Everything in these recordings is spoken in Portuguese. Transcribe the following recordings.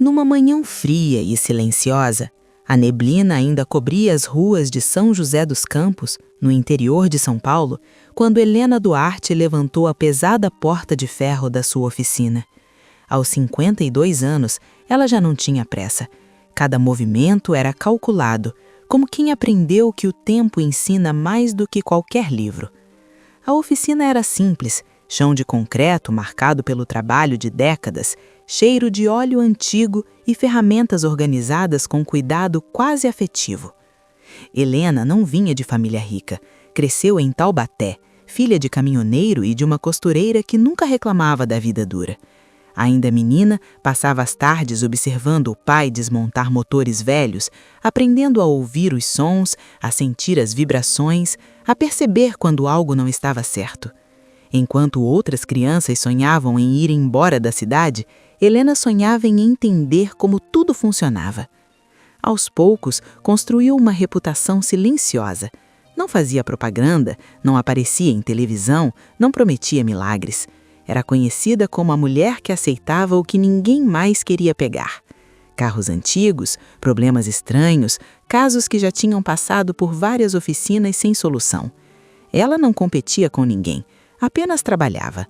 Numa manhã fria e silenciosa, a neblina ainda cobria as ruas de São José dos Campos, no interior de São Paulo, quando Helena Duarte levantou a pesada porta de ferro da sua oficina. Aos 52 anos, ela já não tinha pressa. Cada movimento era calculado, como quem aprendeu que o tempo ensina mais do que qualquer livro. A oficina era simples, chão de concreto marcado pelo trabalho de décadas, cheiro de óleo antigo e ferramentas organizadas com cuidado quase afetivo. Helena não vinha de família rica, cresceu em Taubaté, filha de caminhoneiro e de uma costureira que nunca reclamava da vida dura. Ainda menina, passava as tardes observando o pai desmontar motores velhos, aprendendo a ouvir os sons, a sentir as vibrações, a perceber quando algo não estava certo. Enquanto outras crianças sonhavam em ir embora da cidade, Helena sonhava em entender como tudo funcionava. Aos poucos, construiu uma reputação silenciosa. Não fazia propaganda, não aparecia em televisão, não prometia milagres. Era conhecida como a mulher que aceitava o que ninguém mais queria pegar. Carros antigos, problemas estranhos, casos que já tinham passado por várias oficinas sem solução. Ela não competia com ninguém, apenas trabalhava.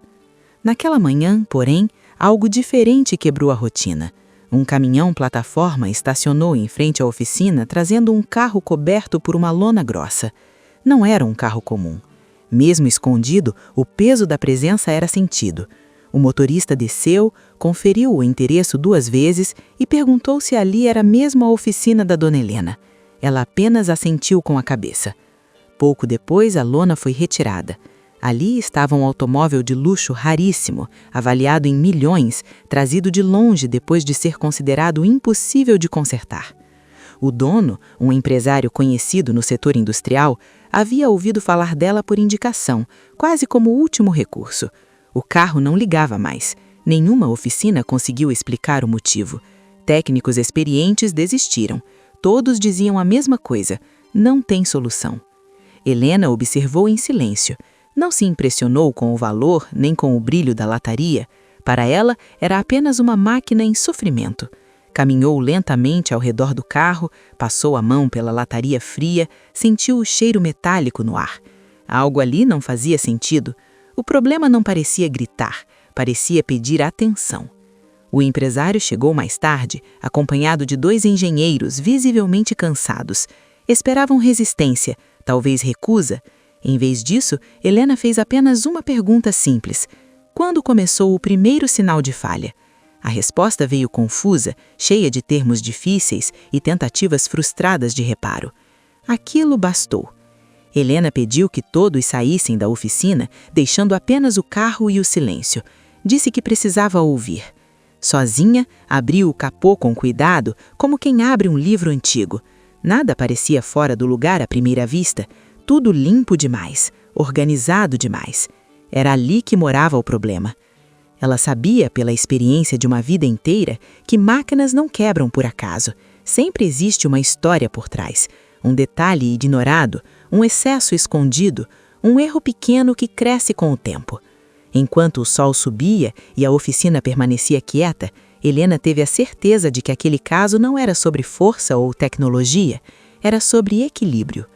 Naquela manhã, porém, algo diferente quebrou a rotina. Um caminhão-plataforma estacionou em frente à oficina trazendo um carro coberto por uma lona grossa. Não era um carro comum. Mesmo escondido, o peso da presença era sentido. O motorista desceu, conferiu o endereço 2 vezes e perguntou se ali era mesmo a oficina da Dona Helena. Ela apenas assentiu com a cabeça. Pouco depois, a lona foi retirada. Ali estava um automóvel de luxo raríssimo, avaliado em milhões, trazido de longe depois de ser considerado impossível de consertar. O dono, um empresário conhecido no setor industrial, havia ouvido falar dela por indicação, quase como último recurso. O carro não ligava mais. Nenhuma oficina conseguiu explicar o motivo. Técnicos experientes desistiram. Todos diziam a mesma coisa: não tem solução. Helena observou em silêncio. Não se impressionou com o valor nem com o brilho da lataria. Para ela, era apenas uma máquina em sofrimento. Caminhou lentamente ao redor do carro, passou a mão pela lataria fria, sentiu o cheiro metálico no ar. Algo ali não fazia sentido. O problema não parecia gritar, parecia pedir atenção. O empresário chegou mais tarde, acompanhado de 2 engenheiros visivelmente cansados. Esperavam resistência, talvez recusa. Em vez disso, Helena fez apenas uma pergunta simples: quando começou o primeiro sinal de falha? A resposta veio confusa, cheia de termos difíceis e tentativas frustradas de reparo. Aquilo bastou. Helena pediu que todos saíssem da oficina, deixando apenas o carro e o silêncio. Disse que precisava ouvir. Sozinha, abriu o capô com cuidado, como quem abre um livro antigo. Nada parecia fora do lugar à primeira vista. Tudo limpo demais, organizado demais. Era ali que morava o problema. Ela sabia, pela experiência de uma vida inteira, que máquinas não quebram por acaso. Sempre existe uma história por trás, um detalhe ignorado, um excesso escondido, um erro pequeno que cresce com o tempo. Enquanto o sol subia e a oficina permanecia quieta, Helena teve a certeza de que aquele caso não era sobre força ou tecnologia, era sobre equilíbrio.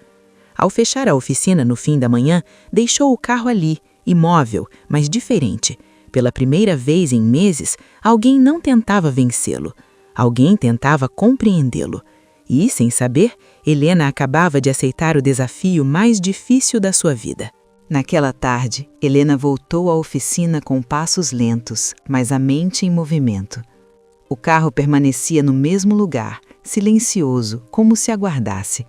Ao fechar a oficina no fim da manhã, deixou o carro ali, imóvel, mas diferente. Pela primeira vez em meses, alguém não tentava vencê-lo. Alguém tentava compreendê-lo. E, sem saber, Helena acabava de aceitar o desafio mais difícil da sua vida. Naquela tarde, Helena voltou à oficina com passos lentos, mas a mente em movimento. O carro permanecia no mesmo lugar, silencioso, como se aguardasse.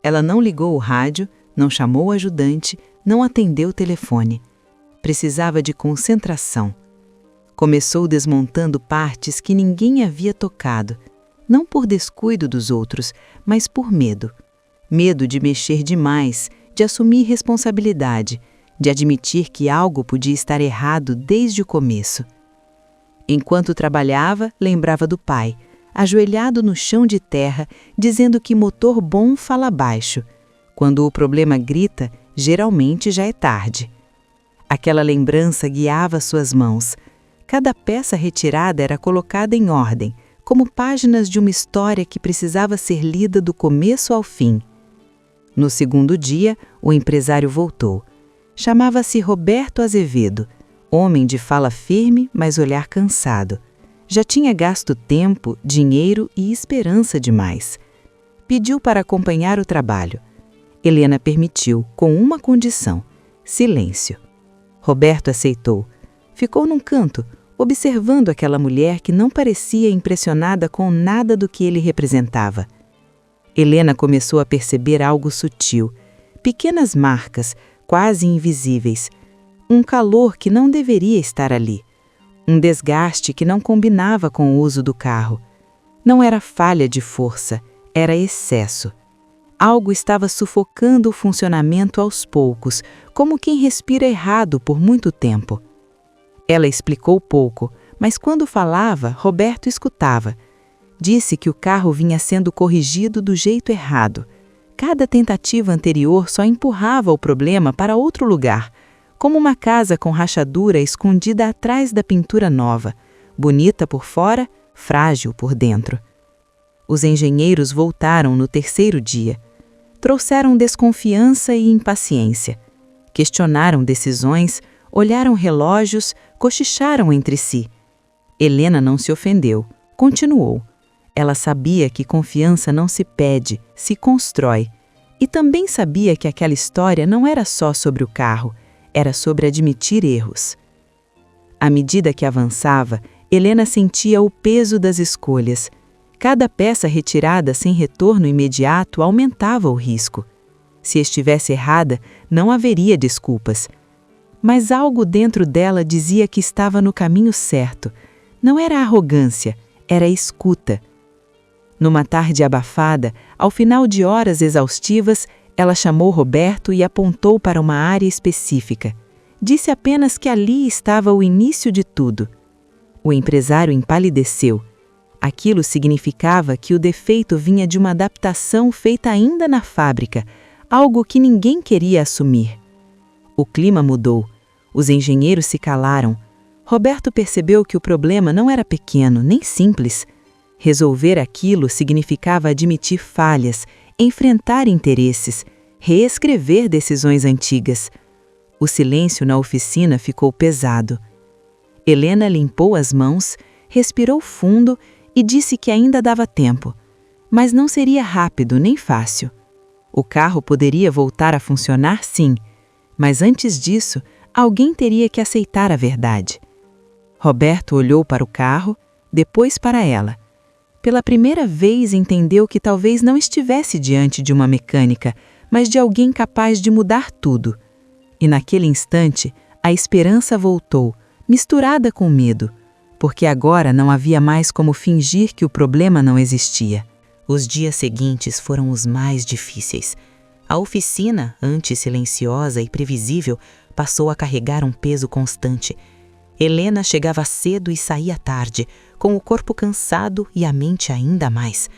Ela não ligou o rádio, não chamou o ajudante, não atendeu o telefone. Precisava de concentração. Começou desmontando partes que ninguém havia tocado, não por descuido dos outros, mas por medo. Medo de mexer demais, de assumir responsabilidade, de admitir que algo podia estar errado desde o começo. Enquanto trabalhava, lembrava do pai, ajoelhado no chão de terra, dizendo que motor bom fala baixo. Quando o problema grita, geralmente já é tarde. Aquela lembrança guiava suas mãos. Cada peça retirada era colocada em ordem, como páginas de uma história que precisava ser lida do começo ao fim. No segundo dia, o empresário voltou. Chamava-se Roberto Azevedo, homem de fala firme, mas olhar cansado. Já tinha gasto tempo, dinheiro e esperança demais. Pediu para acompanhar o trabalho. Helena permitiu, com uma condição: silêncio. Roberto aceitou. Ficou num canto, observando aquela mulher que não parecia impressionada com nada do que ele representava. Helena começou a perceber algo sutil, pequenas marcas, quase invisíveis. Um calor que não deveria estar ali. Um desgaste que não combinava com o uso do carro. Não era falha de força, era excesso. Algo estava sufocando o funcionamento aos poucos, como quem respira errado por muito tempo. Ela explicou pouco, mas quando falava, Roberto escutava. Disse que o carro vinha sendo corrigido do jeito errado. Cada tentativa anterior só empurrava o problema para outro lugar, como uma casa com rachadura escondida atrás da pintura nova, bonita por fora, frágil por dentro. Os engenheiros voltaram no terceiro dia. Trouxeram desconfiança e impaciência. Questionaram decisões, olharam relógios, cochicharam entre si. Helena não se ofendeu, continuou. Ela sabia que confiança não se pede, se constrói. E também sabia que aquela história não era só sobre o carro, era sobre admitir erros. À medida que avançava, Helena sentia o peso das escolhas. Cada peça retirada sem retorno imediato aumentava o risco. Se estivesse errada, não haveria desculpas. Mas algo dentro dela dizia que estava no caminho certo. Não era arrogância, era escuta. Numa tarde abafada, ao final de horas exaustivas, ela chamou Roberto e apontou para uma área específica. Disse apenas que ali estava o início de tudo. O empresário empalideceu. Aquilo significava que o defeito vinha de uma adaptação feita ainda na fábrica, algo que ninguém queria assumir. O clima mudou. Os engenheiros se calaram. Roberto percebeu que o problema não era pequeno, nem simples. Resolver aquilo significava admitir falhas, enfrentar interesses, reescrever decisões antigas. O silêncio na oficina ficou pesado. Helena limpou as mãos, respirou fundo e disse que ainda dava tempo, mas não seria rápido nem fácil. O carro poderia voltar a funcionar, sim, mas antes disso, alguém teria que aceitar a verdade. Roberto olhou para o carro, depois para ela. Pela primeira vez entendeu que talvez não estivesse diante de uma mecânica, mas de alguém capaz de mudar tudo. E naquele instante, a esperança voltou, misturada com medo, porque agora não havia mais como fingir que o problema não existia. Os dias seguintes foram os mais difíceis. A oficina, antes silenciosa e previsível, passou a carregar um peso constante. Helena chegava cedo e saía tarde, com o corpo cansado e a mente ainda mais.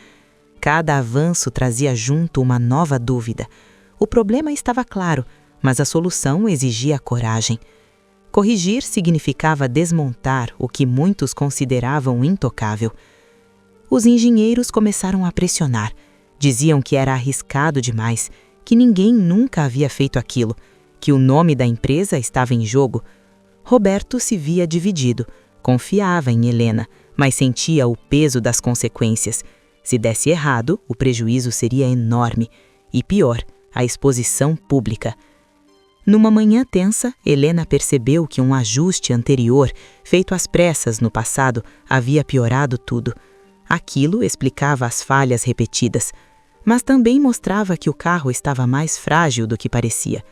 Cada avanço trazia junto uma nova dúvida. O problema estava claro, mas a solução exigia coragem. Corrigir significava desmontar o que muitos consideravam intocável. Os engenheiros começaram a pressionar. Diziam que era arriscado demais, que ninguém nunca havia feito aquilo, que o nome da empresa estava em jogo. Roberto se via dividido, confiava em Helena, mas sentia o peso das consequências. Se desse errado, o prejuízo seria enorme. E pior, a exposição pública. Numa manhã tensa, Helena percebeu que um ajuste anterior, feito às pressas no passado, havia piorado tudo. Aquilo explicava as falhas repetidas, mas também mostrava que o carro estava mais frágil do que parecia.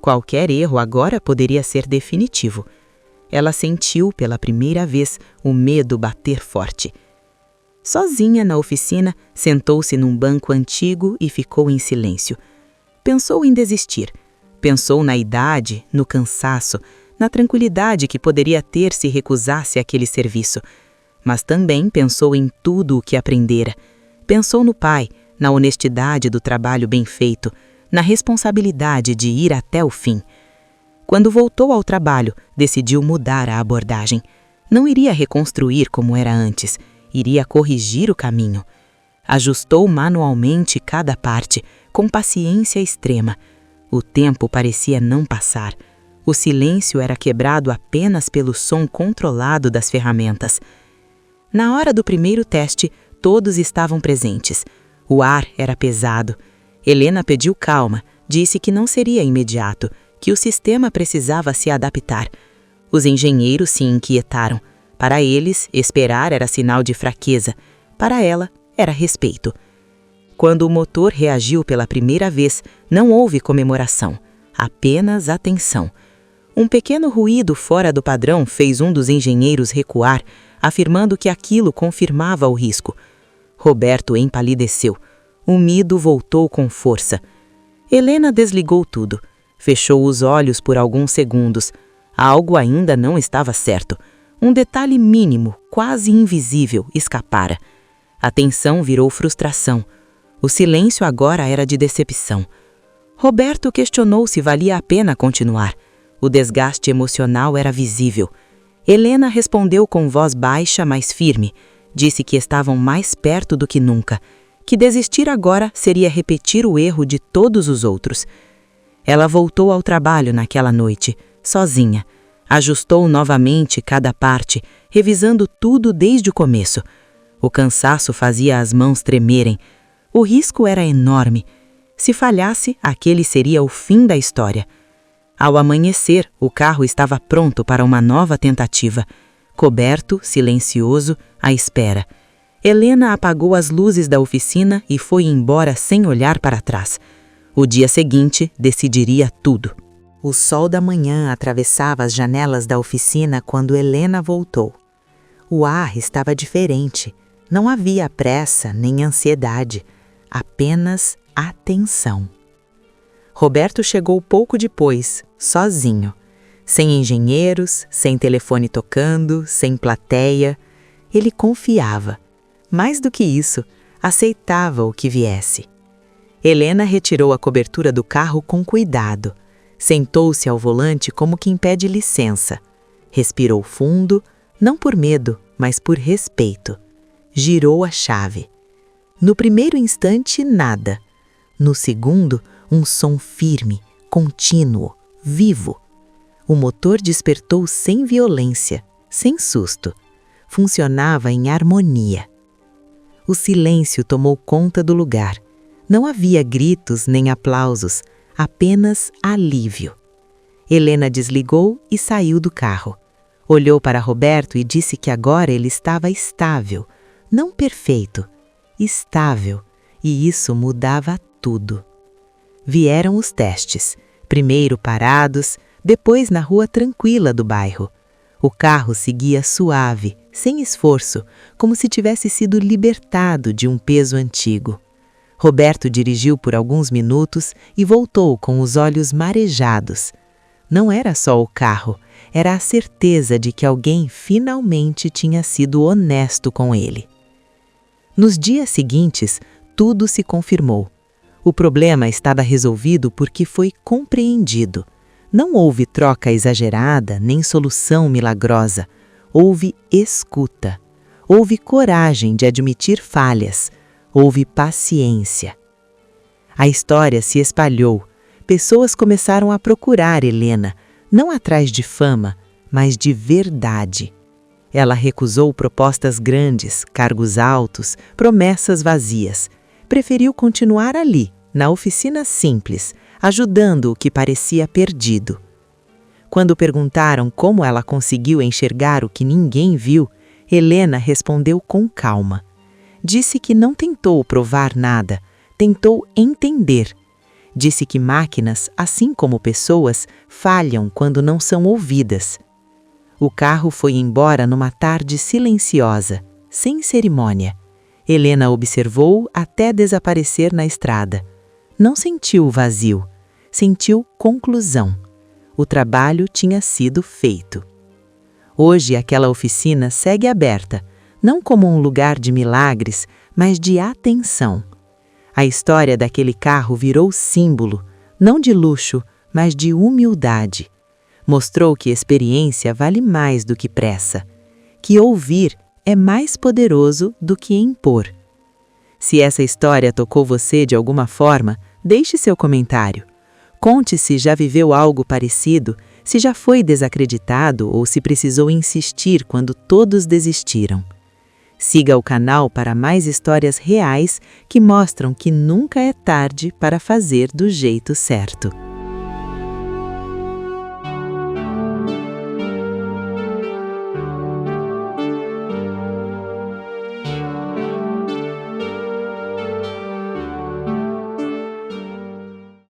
Qualquer erro agora poderia ser definitivo. Ela sentiu pela primeira vez o medo bater forte. Sozinha na oficina, sentou-se num banco antigo e ficou em silêncio. Pensou em desistir. Pensou na idade, no cansaço, na tranquilidade que poderia ter se recusasse aquele serviço. Mas também pensou em tudo o que aprendera. Pensou no pai, na honestidade do trabalho bem feito, na responsabilidade de ir até o fim. Quando voltou ao trabalho, decidiu mudar a abordagem. Não iria reconstruir como era antes. iria corrigir o caminho. Ajustou manualmente cada parte, com paciência extrema. O tempo parecia não passar. O silêncio era quebrado apenas pelo som controlado das ferramentas. Na hora do primeiro teste, todos estavam presentes. O ar era pesado. Helena pediu calma, disse que não seria imediato, que o sistema precisava se adaptar. Os engenheiros se inquietaram. Para eles, esperar era sinal de fraqueza. Para ela, era respeito. Quando o motor reagiu pela primeira vez, não houve comemoração, apenas atenção. Um pequeno ruído fora do padrão fez um dos engenheiros recuar, afirmando que aquilo confirmava o risco. Roberto empalideceu. O medo voltou com força. Helena desligou tudo. Fechou os olhos por alguns segundos. Algo ainda não estava certo. Um detalhe mínimo, quase invisível, escapara. A tensão virou frustração. O silêncio agora era de decepção. Roberto questionou se valia a pena continuar. O desgaste emocional era visível. Helena respondeu com voz baixa, mas firme. Disse que estavam mais perto do que nunca. Que desistir agora seria repetir o erro de todos os outros. Ela voltou ao trabalho naquela noite, sozinha. Ajustou novamente cada parte, revisando tudo desde o começo. O cansaço fazia as mãos tremerem. O risco era enorme. Se falhasse, aquele seria o fim da história. Ao amanhecer, o carro estava pronto para uma nova tentativa. Coberto, silencioso, à espera. Helena apagou as luzes da oficina e foi embora sem olhar para trás. O dia seguinte decidiria tudo. O sol da manhã atravessava as janelas da oficina quando Helena voltou. O ar estava diferente. Não havia pressa nem ansiedade, apenas atenção. Roberto chegou pouco depois, sozinho. Sem engenheiros, sem telefone tocando, sem plateia. Ele confiava. Mais do que isso, aceitava o que viesse. Helena retirou a cobertura do carro com cuidado. Sentou-se ao volante como quem pede licença. Respirou fundo, não por medo, mas por respeito. Girou a chave. No primeiro instante, nada. No segundo, um som firme, contínuo, vivo. O motor despertou sem violência, sem susto. Funcionava em harmonia. O silêncio tomou conta do lugar. Não havia gritos nem aplausos, apenas alívio. Helena desligou e saiu do carro. Olhou para Roberto e disse que agora ele estava estável, não perfeito, estável, e isso mudava tudo. Vieram os testes, primeiro parados, depois na rua tranquila do bairro. O carro seguia suave, sem esforço, como se tivesse sido libertado de um peso antigo. Roberto dirigiu por alguns minutos e voltou com os olhos marejados. Não era só o carro, era a certeza de que alguém finalmente tinha sido honesto com ele. Nos dias seguintes, tudo se confirmou. O problema estava resolvido porque foi compreendido. Não houve troca exagerada nem solução milagrosa. Houve escuta. Houve coragem de admitir falhas. Houve paciência. A história se espalhou. Pessoas começaram a procurar Helena, não atrás de fama, mas de verdade. Ela recusou propostas grandes, cargos altos, promessas vazias. Preferiu continuar ali, na oficina simples, ajudando o que parecia perdido. Quando perguntaram como ela conseguiu enxergar o que ninguém viu, Helena respondeu com calma. Disse que não tentou provar nada, tentou entender. Disse que máquinas, assim como pessoas, falham quando não são ouvidas. O carro foi embora numa tarde silenciosa, sem cerimônia. Helena observou até desaparecer na estrada. Não sentiu vazio, sentiu conclusão. O trabalho tinha sido feito. Hoje aquela oficina segue aberta, não como um lugar de milagres, mas de atenção. A história daquele carro virou símbolo, não de luxo, mas de humildade. Mostrou que experiência vale mais do que pressa, que ouvir é mais poderoso do que impor. Se essa história tocou você de alguma forma, deixe seu comentário. Conte se já viveu algo parecido, se já foi desacreditado ou se precisou insistir quando todos desistiram. Siga o canal para mais histórias reais que mostram que nunca é tarde para fazer do jeito certo.